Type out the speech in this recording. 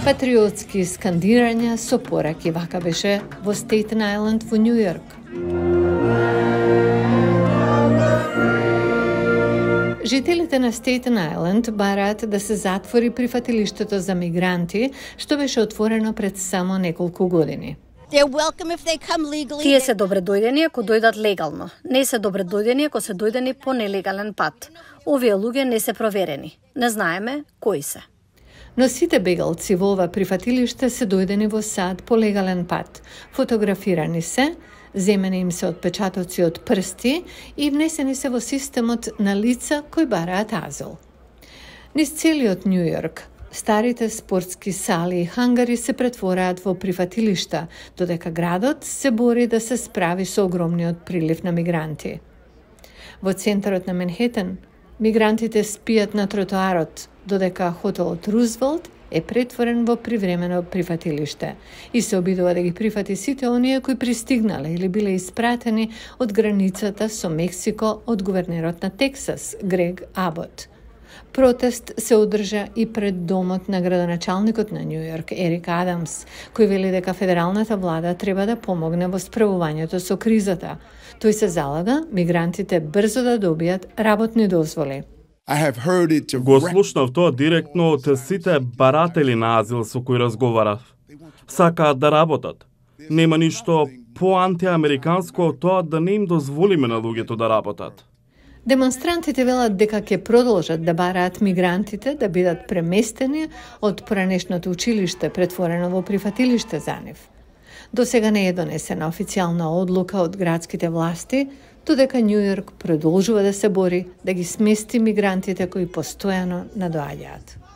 Патриотски скандирања со пораки вака беше во Стейтен Ајленд во Њу Јорк. Жителите на Стейтен Ајленд бараат да се затвори прифатилиштето за мигранти, што беше отворено пред само неколку години. Тие се добре дојдени ако дојдат легално. Не се добре дојдени ако се дојдени по нелегален пат. Овие луѓе не се проверени. Не знаеме кои се. Но сите бегалци во ова прифатилиште се дојдени во САД по легален пат. Фотографирани се, земени им се отпечатоци од прсти и внесени се во системот на лица кои бараат азил. Низ целиот Њу Јорк, старите спортски сали и хангари се претвораат во прифатилишта, додека градот се бори да се справи со огромниот прилив на мигранти. Во центарот на Манхетен, мигрантите спијат на тротоарот, додека хотелот Рузвелт е претворен во привремено прифатилиште и се обидува да ги прифати сите оние кои пристигнале или биле испратени од границата со Мексико од гувернерот на Тексас, Грег Абот. Протест се одржа и пред домот на градоначалникот на Њу Јорк, Ерик Адамс, кој вели дека федералната влада треба да помогне во справувањето со кризата. Тој се залага мигрантите брзо да добијат работни дозволи. Го слушнав тоа директно од сите баратели на азил со кои разговарав. Сакаат да работат. Нема ништо поантиамериканско од тоа да не им дозволиме на луѓето да работат. Демонстрантите велат дека ќе продолжат да бараат мигрантите да бидат преместени од поранешното училиште претворено во прифатилиште за нив. До сега не е донесена официјална одлука од градските власти, додека Њу Јорк продолжува да се бори да ги смести мигрантите кои постојано надоаѓаат.